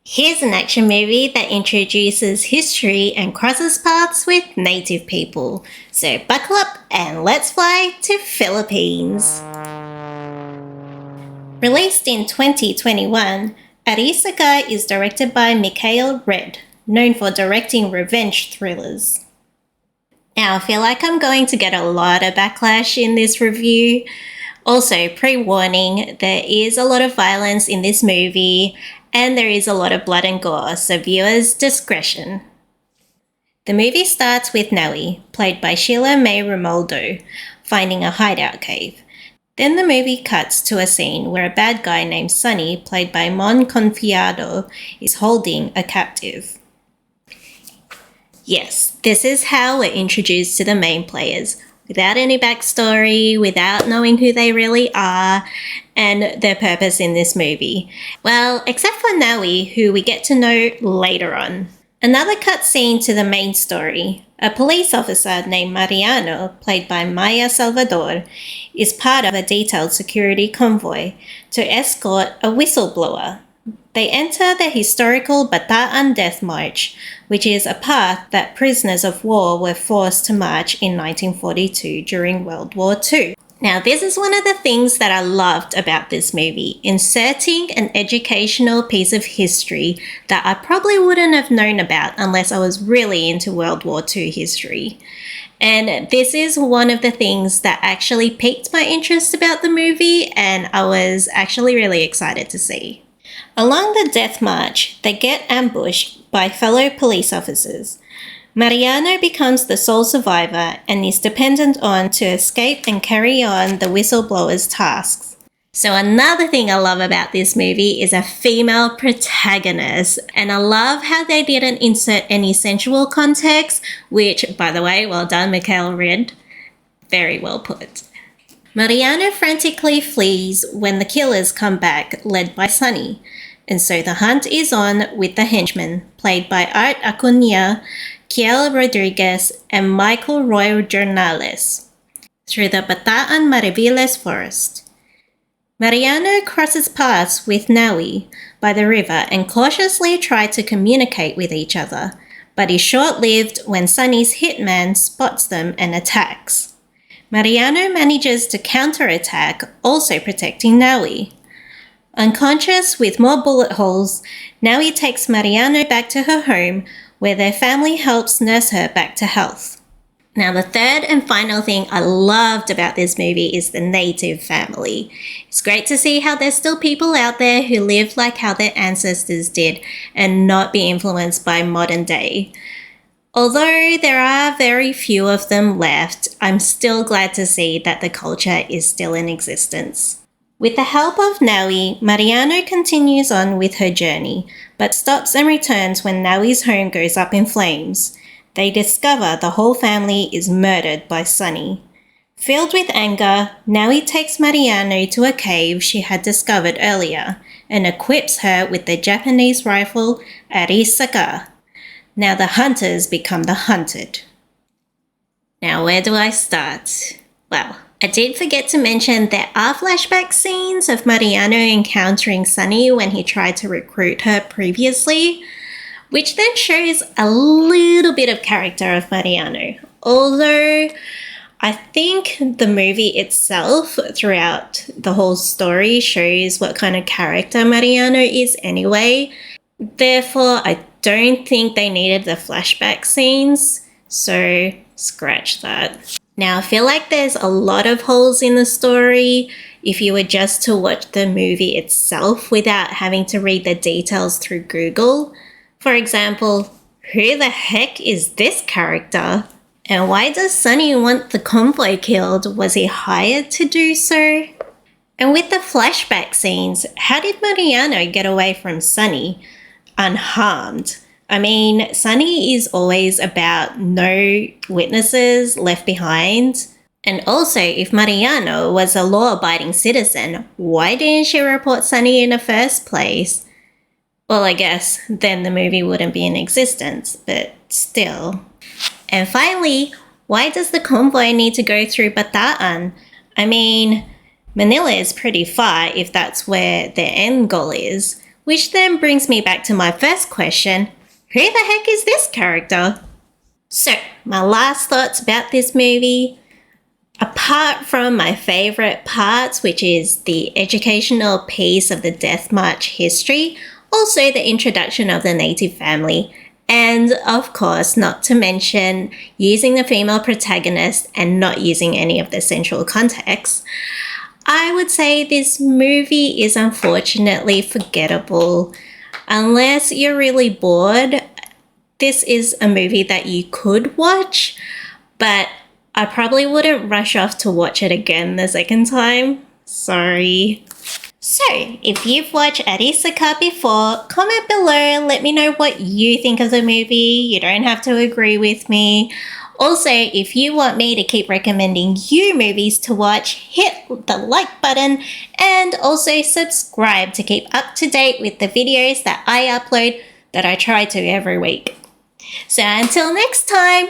Here's an action movie that introduces history and crosses paths with native people. So buckle up and let's fly to Philippines. Released in 2021, Arisaka is directed by Mikhail Red, known for directing revenge thrillers. Now, I feel like I'm going to get a lot of backlash in this review. Also, pre-warning, there is a lot of violence in this movie and there is a lot of blood and gore, so viewers' discretion. The movie starts with Naui, played by Sheila May Romaldo, finding a hideout cave. Then the movie cuts to a scene where a bad guy named Sunny, played by Mon Confiado, is holding a captive. Yes, this is how we're introduced to the main players, without any backstory, without knowing who they really are, and their purpose in this movie. Well, except for Naui, who we get to know later on. Another cutscene to the main story. A police officer named Mariano, played by Maya Salvador, is part of a detailed security convoy to escort a whistleblower. They enter the historical Bataan Death March, which is a path that prisoners of war were forced to march in 1942 during World War II. Now, this is one of the things that I loved about this movie, inserting an educational piece of history that I probably wouldn't have known about unless I was really into World War II history. And this is one of the things that actually piqued my interest about the movie, and I was actually really excited to see. Along the death march, they get ambushed by fellow police officers. Mariano becomes the sole survivor and is dependent on to escape and carry on the whistleblower's tasks. So another thing I love about this movie is a female protagonist, and I love how they didn't insert any sensual context, which, by the way, well done, Mikhail Red. Very well put. Mariano frantically flees when the killers come back, led by Sunny. And so the hunt is on with the henchmen, played by Art Acuna, Kiel Rodriguez, and Michael Roy Jornales, through the Bataan Mariviles forest. Mariano crosses paths with Naui by the river and cautiously try to communicate with each other, but is short-lived when Sunny's hitman spots them and attacks. Mariano manages to counterattack, also protecting Naui. Unconscious with more bullet holes, Naui takes Mariano back to her home, where their family helps nurse her back to health. Now, the third and final thing I loved about this movie is the native family. It's great to see how there's still people out there who live like how their ancestors did and not be influenced by modern day. Although there are very few of them left, I'm still glad to see that the culture is still in existence. With the help of Naui, Mariano continues on with her journey, but stops and returns when Naui's home goes up in flames. They discover the whole family is murdered by Sunny. Filled with anger, Naui takes Mariano to a cave she had discovered earlier and equips her with the Japanese rifle Arisaka. Now the hunters become the hunted. Now, where do I start? Well, I did forget to mention there are flashback scenes of Mariano encountering Sunny when he tried to recruit her previously, which then shows a little bit of character of Mariano. Although I think the movie itself throughout the whole story shows what kind of character Mariano is anyway. Therefore, I don't think they needed the flashback scenes, so scratch that. Now, I feel like there's a lot of holes in the story if you were just to watch the movie itself without having to read the details through Google. For example, who the heck is this character? And why does Sunny want the convoy killed? Was he hired to do so? And with the flashback scenes, how did Mariano get away from Sunny unharmed? I mean, Sunny is always about no witnesses left behind. And also, if Mariano was a law-abiding citizen, why didn't she report Sunny in the first place? Well, I guess then the movie wouldn't be in existence, but still. And finally, why does the convoy need to go through Bataan? I mean, Manila is pretty far if that's where their end goal is. Which then brings me back to my first question, who the heck is this character? So, my last thoughts about this movie, apart from my favourite parts, which is the educational piece of the Death March history, also the introduction of the native family, and of course, not to mention using the female protagonist and not using any of the central context, I would say this movie is unfortunately forgettable. Unless you're really bored, this is a movie that you could watch, but I probably wouldn't rush off to watch it again the second time. Sorry. So, if you've watched Arisaka before, comment below, let me know what you think of the movie. You don't have to agree with me. Also, if you want me to keep recommending you movies to watch, hit the like button and also subscribe to keep up to date with the videos that I upload that I try to every week. So until next time,